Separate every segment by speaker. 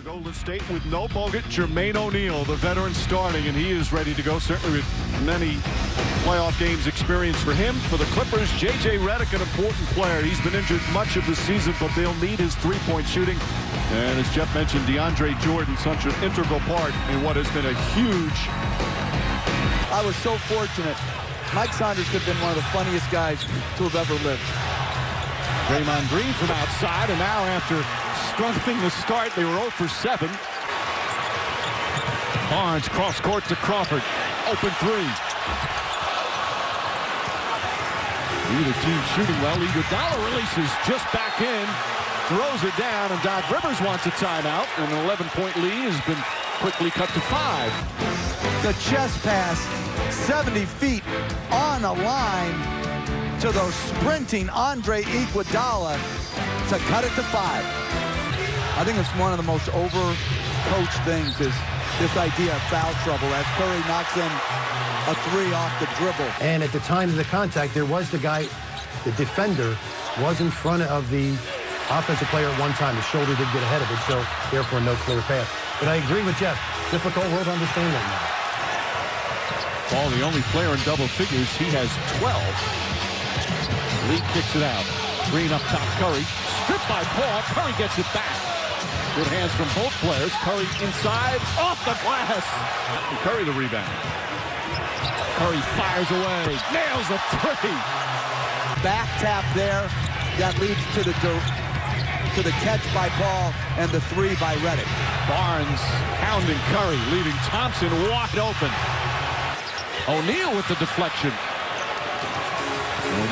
Speaker 1: Golden State with no Bogut, Jermaine O'Neal, the veteran starting, and he is ready to go, certainly with many playoff games experience for him. For the Clippers, J.J. Redick, an important player. He's been injured much of the season, but they'll need his three-point shooting. And as Jeff mentioned, DeAndre Jordan, such an integral part in what has been a huge...
Speaker 2: I was so fortunate. Mike Saunders could have been one of the funniest guys to have ever lived.
Speaker 1: Draymond Green from outside, and now after struggling to start, they were 0 for 7. Barnes cross court to Crawford. Open three. Neither team shooting well. Iguodala releases just back in. Throws it down, and Doc Rivers wants a timeout. And an 11-point lead has been quickly cut to 5.
Speaker 2: The chest pass, 70 feet on a line to the sprinting Andre Iguodala to cut it to 5. I think it's one of the most overcoached things is this idea of foul trouble as Curry knocks in a 3 off the dribble.
Speaker 3: And at the time of the contact, there was the guy, the defender, was in front of the offensive player at one time. His shoulder did get ahead of it, so therefore no clear path. But I agree with Jeff. Difficult world to understand that now.
Speaker 1: Paul, the only player in double figures, he has 12. Lee kicks it out. Green up top, Curry. Stripped by Paul. Curry gets it back. Good hands from both players. Curry inside, off the glass. And Curry the rebound. Curry fires away. Nails a three.
Speaker 2: Back tap there. That leads to the catch by Paul and the 3 by Redick.
Speaker 1: Barnes pounding Curry, leaving Thompson wide open. O'Neal with the deflection.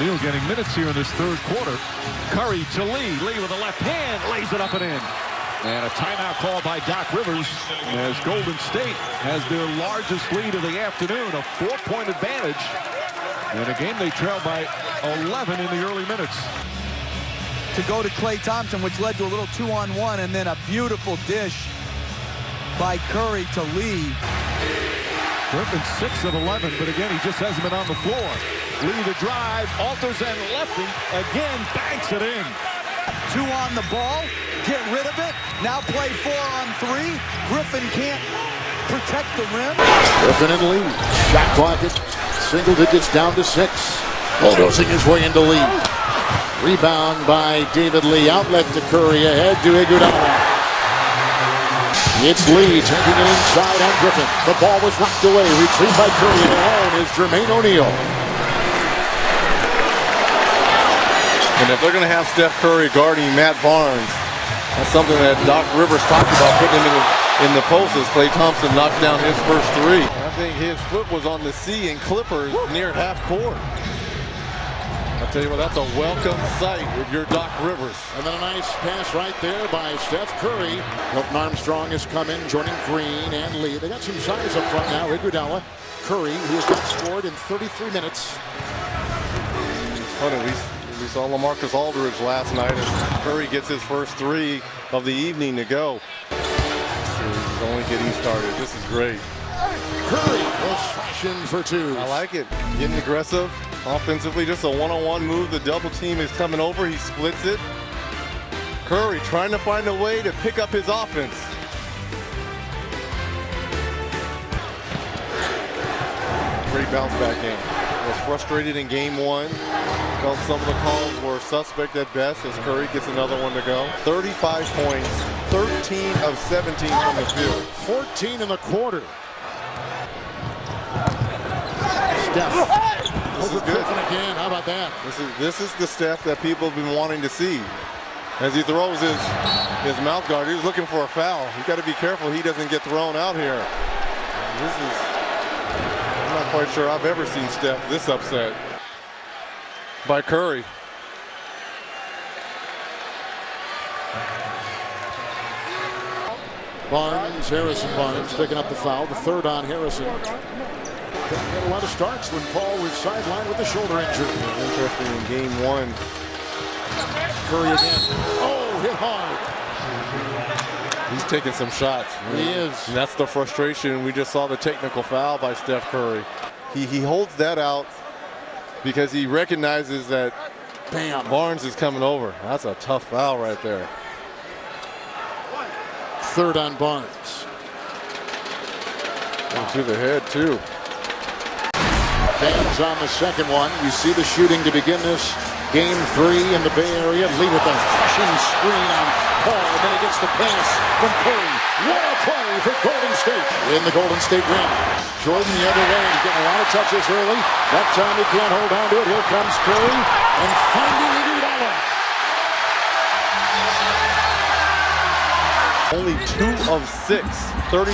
Speaker 1: O'Neal getting minutes here in this third quarter. Curry to Lee. Lee with the left hand lays it up and in. And a timeout call by Doc Rivers as Golden State has their largest lead of the afternoon, a 4-point advantage. In a game they trail by 11 in the early minutes.
Speaker 2: To go to Klay Thompson, which led to a little 2-on-1, and then a beautiful dish by Curry to Lee.
Speaker 1: Griffin 6 of 11, but again, he just hasn't been on the floor. Lee the drive, alters and lefty, again banks it in.
Speaker 2: 2 on the ball, get rid of it, now play 4 on 3. Griffin can't protect the rim.
Speaker 4: Griffin in lead, shot clock at single digits down to 6. Bulldozing his way into lead. Rebound by David Lee, outlet to Curry, ahead to Iguodala. It's Lee taking it inside on Griffin. The ball was knocked away. Retrieved by Curry. And alone is Jermaine O'Neal.
Speaker 5: And if they're going to have Steph Curry guarding Matt Barnes, that's something that Doc Rivers talked about, putting him in the post as Klay Thompson knocked down his first 3. I think his foot was on the C in Clippers near half court. I'll tell you what, that's a welcome sight if you're Doc Rivers.
Speaker 4: And then a nice pass right there by Steph Curry. Hilton Armstrong has come in, joining Green and Lee. They got some size up front now. Iguodala, Curry, who has not scored in 33 minutes.
Speaker 5: It's funny, we saw LaMarcus Aldridge last night as Curry gets his first 3 of the evening to go. This is only getting started. This is great.
Speaker 4: Curry will slash in for 2.
Speaker 5: I like it. Getting aggressive. Offensively, just a one-on-one move. The double team is coming over. He splits it. Curry trying to find a way to pick up his offense. Great bounce back game. Was frustrated in game 1. Felt some of the calls were suspect at best as Curry gets another one to go. 35 points, 13 of 17 from the field.
Speaker 4: 14 in the quarter. Steph.
Speaker 5: This is good.
Speaker 4: Again. How about that?
Speaker 5: This is the Steph that people have been wanting to see. As he throws his mouth guard, he's looking for a foul. You got to be careful he doesn't get thrown out here. I'm not quite sure I've ever seen Steph this upset by Curry.
Speaker 4: Harrison Barnes picking up the foul, the 3rd on Harrison. Had a lot of starts when Paul was sidelined with a shoulder injury.
Speaker 5: Interesting in game 1.
Speaker 4: Curry again. Oh, hit hard.
Speaker 5: He's taking some shots.
Speaker 4: He is.
Speaker 5: And that's the frustration. We just saw the technical foul by Steph Curry. He holds that out because he recognizes that Barnes is coming over. That's a tough foul right there.
Speaker 4: third on Barnes.
Speaker 5: To the head, too.
Speaker 4: Fans on the second one. You see the shooting to begin this game 3 in the Bay Area. Lee with a flashing screen on Paul. Then he gets the pass from Curry. What a play for Golden State in the Golden State rim. Jordan the other way. He's getting a lot of touches early. That time he can't hold on to it. Here comes Curry and finding Iguodala.
Speaker 5: Only 2 of 6, 33%.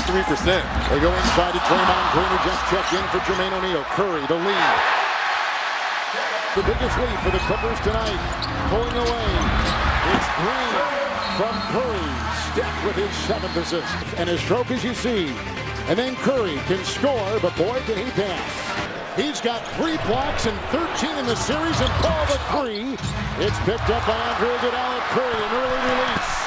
Speaker 4: They go inside to Draymond Green, who just checked in for Jermaine O'Neal. Curry, the lead. The biggest lead for the Clippers tonight. Pulling away. It's Green from Curry. Steph with his 7th assist. And as stroke as you see. And then Curry can score, but boy, can he pass. He's got 3 blocks and 13 in the series, and Paul the 3. It's picked up by Andre Iguodala. Curry, an early release.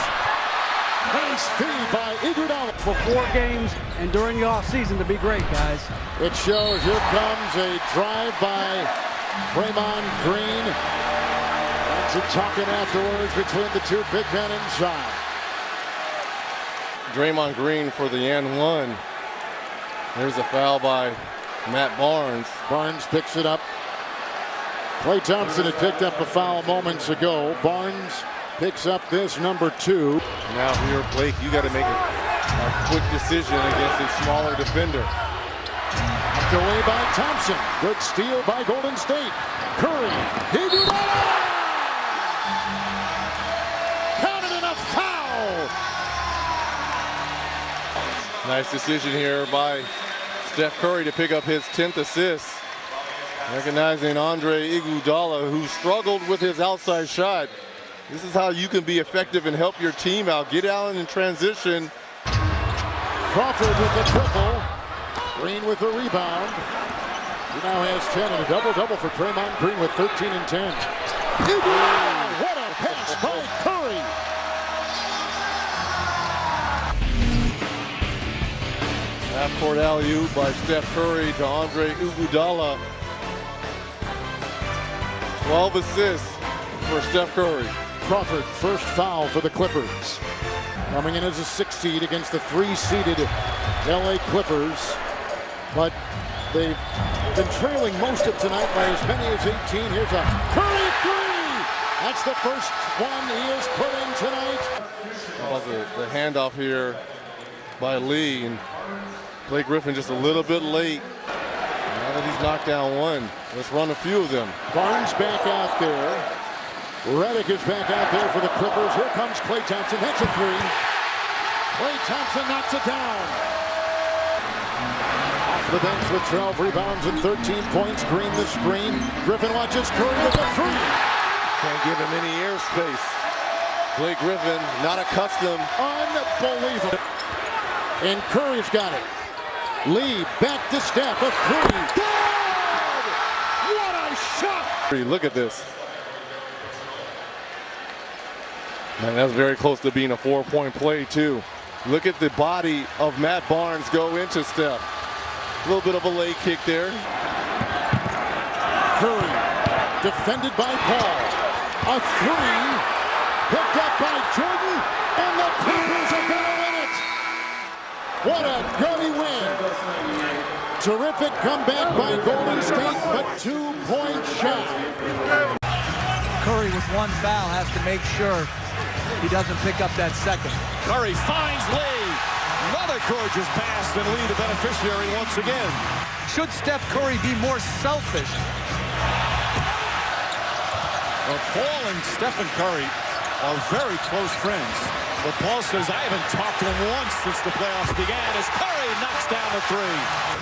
Speaker 4: Nice feed by Iguodala.
Speaker 6: For 4 games and during the offseason to be great, guys.
Speaker 4: It shows. Here comes a drive by Draymond Green. Lots of talking afterwards between the two big men inside.
Speaker 5: Draymond Green for the and 1. There's a foul by Matt Barnes.
Speaker 4: Barnes picks it up. Klay Thompson had picked up a foul moments ago. Barnes picks up this number 2.
Speaker 5: Now if you're Blake, you got to make a quick decision against a smaller defender.
Speaker 4: Knocked away by Thompson. Good steal by Golden State. Curry. Iguodala! Counted in a foul!
Speaker 5: Nice decision here by Steph Curry to pick up his 10th assist. Recognizing Andre Iguodala, who struggled with his outside shot. This is how you can be effective and help your team out. Get out in transition.
Speaker 4: Crawford with the triple. Green with the rebound. He now has 10 and a double-double for Draymond Green with 13 and 10. What a pass by Curry.
Speaker 5: Half-court alley-oop by Steph Curry to Andre Iguodala. 12 assists for Steph Curry.
Speaker 4: Crawford, first foul for the Clippers. Coming in as a 6 seed against the 3-seeded LA Clippers. But they've been trailing most of tonight by as many as 18. Here's a Curry 3! That's the first one he has put in tonight.
Speaker 5: How about the handoff here by Lee, and Blake Griffin just a little bit late. Now that he's knocked down 1, let's run a few of them.
Speaker 4: Barnes back out there. Redick is back out there for the Clippers. Here comes Klay Thompson. That's a 3. Klay Thompson knocks it down. Off the bench with 12 rebounds and 13 points. Green the screen. Griffin watches Curry with a 3.
Speaker 5: Can't give him any airspace. Blake Griffin not accustomed.
Speaker 4: Unbelievable. And Curry's got it. Lee back to Steph. A 3. Good! What a shot!
Speaker 5: Look at this. Man, that's very close to being a 4-point play, too. Look at the body of Matt Barnes go into Steph. A little bit of a leg kick there.
Speaker 4: Curry, defended by Paul. A 3, picked up by Jordan, and the Clippers are going to win it. What a gutty win. Terrific comeback by Golden State, but 2-point shot.
Speaker 2: Curry with 1 foul has to make sure he doesn't pick up that second.
Speaker 1: Curry finds Lee. Another gorgeous pass, and Lee the beneficiary once again.
Speaker 2: Should Steph Curry be more selfish?
Speaker 1: Well, Paul and Stephen Curry are very close friends. But Paul says, I haven't talked to him once since the playoffs began, as Curry knocks down the 3.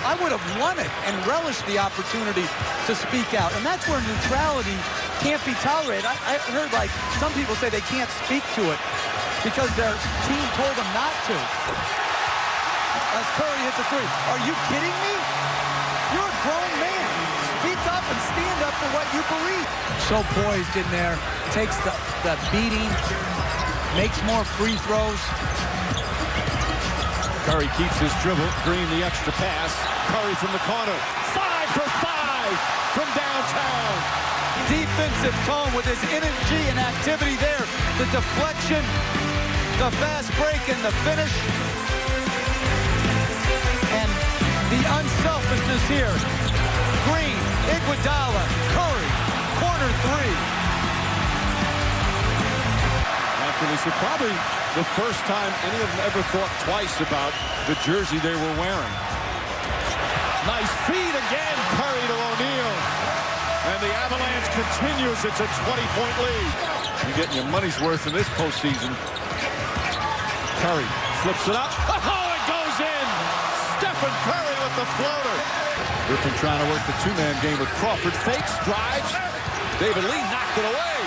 Speaker 2: I would have wanted and relished the opportunity to speak out. And that's where neutrality can't be tolerated. I heard, like, some people say they can't speak to it because their team told them not to. As Curry hits a 3. Are you kidding me? You're a grown man. Speak up and stand up for what you believe. So poised in there, takes the beating, makes more free throws.
Speaker 1: Curry keeps his dribble. Green the extra pass. Curry from the corner. 5 for 5 from downtown.
Speaker 2: Defensive tone with his energy and activity there. The deflection the fast break and the finish. And the unselfishness here. Green, Iguodala, Curry, corner three.
Speaker 1: After this is probably the first time any of them ever thought twice about the jersey they were wearing. Nice feed again, Curry to O'Neal. And the Avalanche continues. It's a 20-point lead. You're getting your money's worth in this postseason. Curry flips it up. Oh, it goes in. Stephen Curry with the floater. Griffin trying to work the two-man game with Crawford. Fakes, drives. David Lee knocked it away.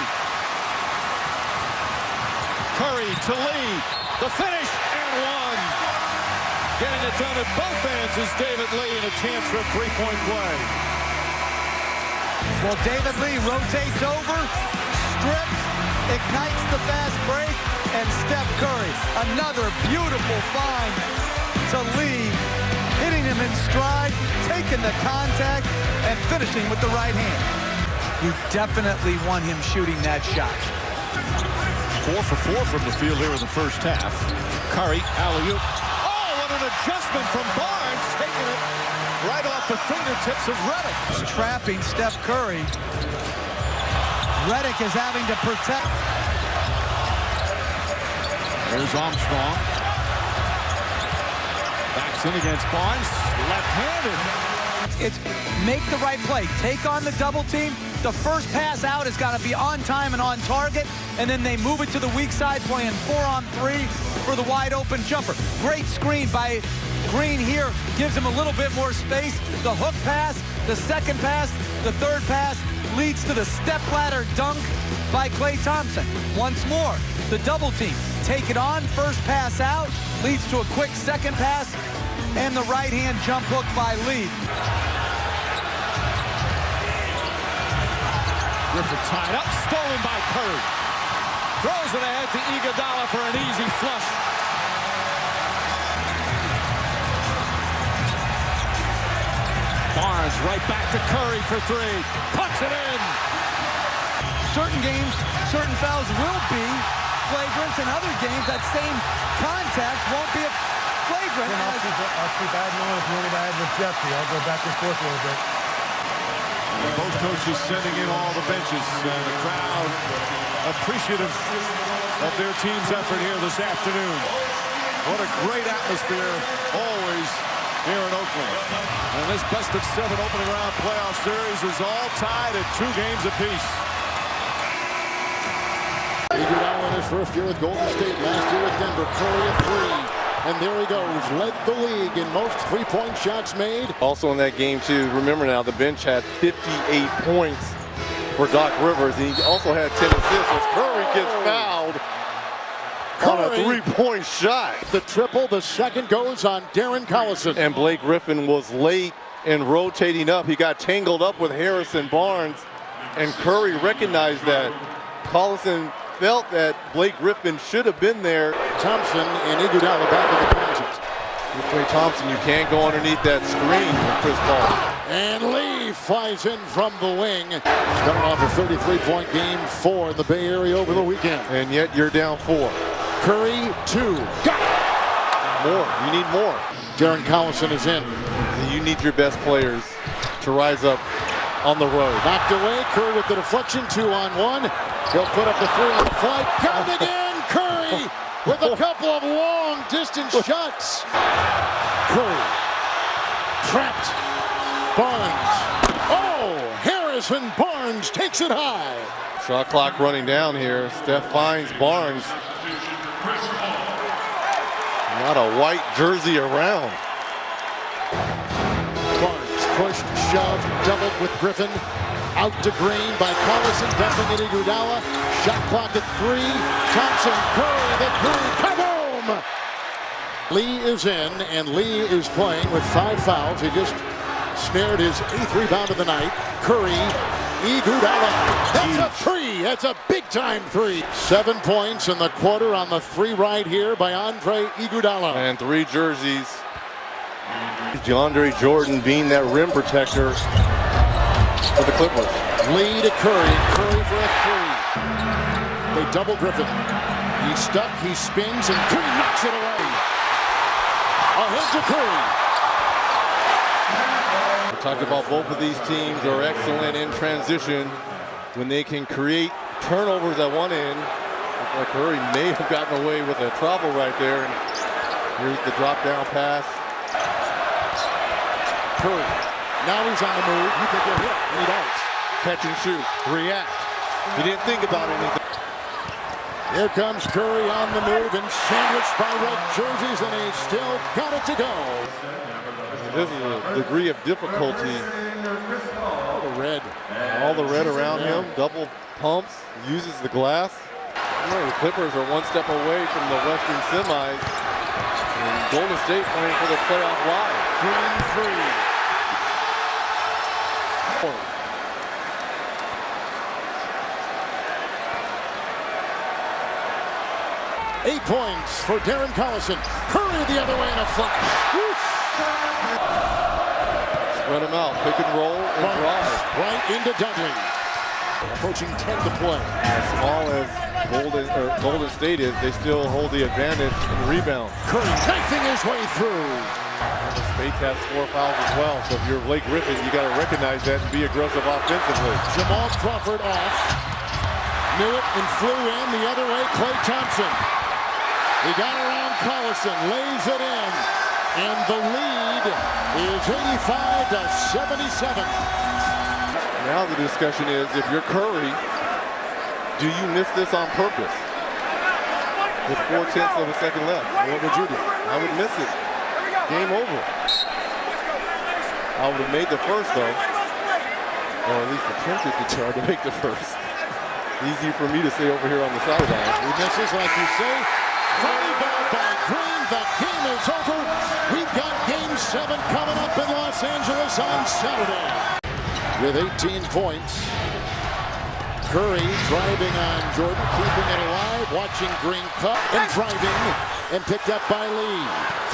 Speaker 1: Curry to Lee. The finish and one. Getting it done at both ends is David Lee, and a chance for a three-point play.
Speaker 2: Well, David Lee rotates over, strips, ignites the fast break, and Steph Curry, another beautiful find to Lee, hitting him in stride, taking the contact, and finishing with the right hand. You definitely want him shooting that shot.
Speaker 1: 4 for 4 from the field here in the first half. Curry, alley-oop. Oh, what an adjustment from Barnes, taking it right off the fingertips of Redick.
Speaker 2: Trapping Steph Curry. Redick is having to protect.
Speaker 1: There's Armstrong. Backs in against Barnes. Left-handed.
Speaker 2: It's make the right play. Take on the double team. The first pass out has got to be on time and on target. And then they move it to the weak side, playing 4-on-3 for the wide open jumper. Great screen by Green here. Gives him a little bit more space. The hook pass, the second pass, the third pass leads to the step ladder dunk by Klay Thompson. Once more, the double team. Take it on, first pass out, leads to a quick second pass, and the right-hand jump hook by Lee.
Speaker 1: Griffin tied up, stolen by Curry. Throws it ahead to Iguodala for an easy flush. Barnes right back to Curry for three. Puts it in.
Speaker 2: Certain games, certain fouls will be flagrant. In other games, that same contact won't be a flagrant.
Speaker 3: I'll keep adding on if you want to add with Jeffrey. I'll go back and forth a little bit.
Speaker 1: Both coaches sending in all the benches, and the crowd appreciative of their team's effort here this afternoon. What a great atmosphere always here in Oakland. And this best-of-7 opening round playoff series is all tied at 2 games apiece.
Speaker 4: Iguodala in his first year with Golden State, last year with Denver. Curry at 3. And there he goes, led the league in most three-point shots made.
Speaker 5: Also in that game, too, remember now, the bench had 58 points for Doc Rivers. He also had 10 assists as Curry gets fouled on a three-point shot.
Speaker 4: The triple, the second goes on Darren Collison.
Speaker 5: And Blake Griffin was late in rotating up. He got tangled up with Harrison Barnes, and Curry recognized that. Collison felt that Blake Griffin should have been there.
Speaker 4: Thompson and Iguodala back in the closet.
Speaker 5: With Klay Thompson, you can't go underneath that screen with Chris Paul.
Speaker 4: And Lee flies in from the wing. He's coming off a 33-point game, 4 in the Bay Area over the weekend.
Speaker 5: And yet you're down 4.
Speaker 4: Curry, 2. Got it!
Speaker 5: More. You need more.
Speaker 4: Darren Collison is in.
Speaker 5: You need your best players to rise up on the road.
Speaker 4: Knocked away. Curry with the deflection, 2-on-1. He'll put up the 3 on the flight. Got it again! Curry with a couple of long-distance shots. Curry trapped. Barnes. Oh! Harrison Barnes takes it high.
Speaker 5: Shot clock running down here. Steph finds Barnes. Not a white jersey around.
Speaker 4: Barnes pushed, shoved, doubled with Griffin. Out to Green by Collison, dumping at Iguodala. Shot clock at 3. Thompson, Curry, the 3, kaboom! Lee is in, and Lee is playing with 5 fouls. He just snared his 8th rebound of the night. Curry, Iguodala. That's a 3. That's a big-time 3. 7 points in the quarter on the 3 right here by Andre Iguodala.
Speaker 5: And 3 jerseys. DeAndre Jordan being that rim protector for the Clippers.
Speaker 4: Lee to Curry. Curry for a 3. They double Griffin. He's stuck, he spins, and Curry knocks it away. Ahead to Curry.
Speaker 5: We talked about both of these teams are excellent in transition when they can create turnovers at one end. Looks like Curry may have gotten away with a travel right there. And here's the drop down pass.
Speaker 4: Curry. Now he's on the move. You think he'll hit, and he does.
Speaker 5: Catch and shoot. React. He didn't think about anything.
Speaker 4: Here comes Curry on the move and sandwiched by red jerseys, and he's still got it to go.
Speaker 5: This is a degree of difficulty. All the red around him. Double pumps. Uses the glass. The Clippers are one step away from the Western semis. And Golden State playing for the playoff live.
Speaker 4: Green free. 8 points for Darren Collison. Curry the other way in a flash.
Speaker 5: Spread him out, pick and roll, and drive.
Speaker 4: Right into Dudley. Approaching 10 to play.
Speaker 5: As small as Golden State is, they still hold the advantage in rebounds.
Speaker 4: Curry knifing his way through.
Speaker 5: The Spates has 4 fouls as well, so if you're Blake Griffin, you got to recognize that and be aggressive offensively.
Speaker 4: Jamal Crawford off. Knew it and flew in the other way. Klay Thompson. He got around Collison, lays it in, and the lead is 85 to 77.
Speaker 5: Now the discussion is, if you're Curry, do you miss this on purpose? With 4/10 of a second left, what would you do? I would miss it. Game over. I would have made the first though, or at least attempted to try to make the first. Easy for me to say over here on the sideline.
Speaker 4: He misses, like you say. Volleyball by Green. The game is over. We've got Game 7 coming up in Los Angeles on Saturday. With 18 points. Curry driving on Jordan, keeping it alive. Watching Green cut and driving, and picked up by Lee.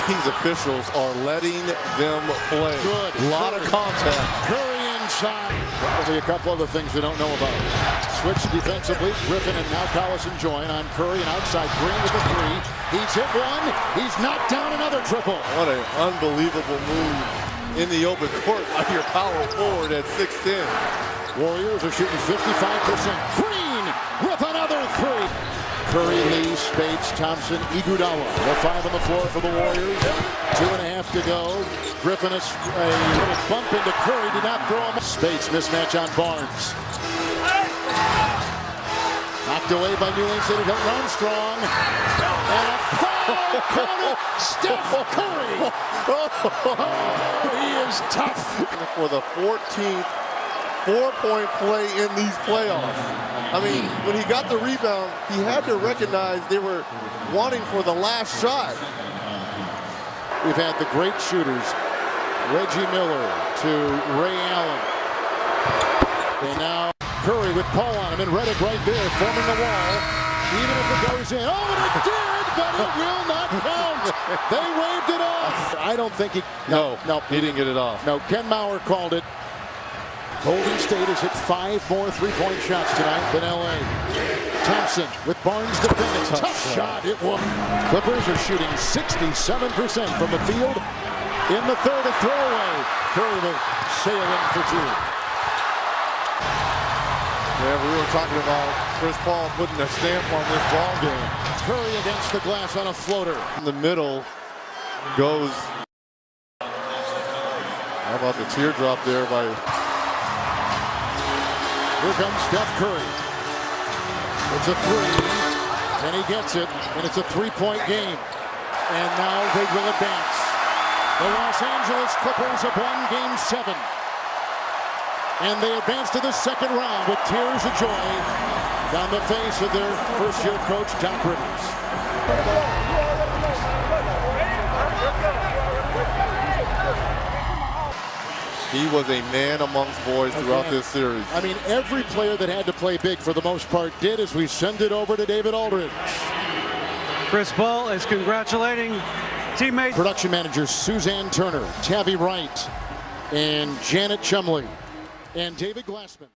Speaker 5: These officials are letting them play.
Speaker 4: Good.
Speaker 5: A lot of contact.
Speaker 4: Curry inside. Probably a couple other things we don't know about. Switch defensively. Griffin and now Collison join on Curry and outside Green with the three. He's hit one. He's knocked down another triple.
Speaker 5: What an unbelievable move in the open court by your power forward at 6'10".
Speaker 4: Warriors are shooting 55%. Green with another three. Curry, Lee, Spates, Thompson, Iguodala. The 5 on the floor for the Warriors. 2.5 to go. Griffin a little bump into Curry. Did not throw him. Spates mismatch on Barnes. Knocked away by Newland City. Armstrong. And a foul. Called it. Steph Curry. He is tough.
Speaker 5: For the 14th 4-point play in these playoffs. I mean, when he got the rebound, he had to recognize they were wanting for the last shot.
Speaker 4: We've had the great shooters, Reggie Miller to Ray Allen. And now Curry with Paul on him, and Reddick right there, forming the wall. Even if it goes in. Oh, and it did, but it will not count. They waved it off. I don't think he...
Speaker 5: No, he didn't get it off.
Speaker 4: No, Ken Mauer called it. Golden State has hit 5 more 3-point shots tonight than LA. Thompson with Barnes defending. Tough shot. It won. Clippers are shooting 67% from the field in the third of throwaway. Curry will sail in for 2.
Speaker 5: Yeah, we were talking about Chris Paul putting a stamp on this ball game.
Speaker 4: Curry against the glass on a floater.
Speaker 5: In the middle goes. How about the teardrop there by...
Speaker 4: Here comes Steph Curry. It's a 3, and he gets it, and it's a 3-point game. And now they will advance. The Los Angeles Clippers have won Game 7. And they advance to the second round with tears of joy down the face of their first-year coach, Doc Rivers.
Speaker 5: He was a man amongst boys throughout this series.
Speaker 4: I mean, every player that had to play big for the most part did, as we send it over to David Aldridge.
Speaker 6: Chris Paul is congratulating teammates.
Speaker 4: Production managers Suzanne Turner, Tavi Wright, and Janet Chumley, and David Glassman.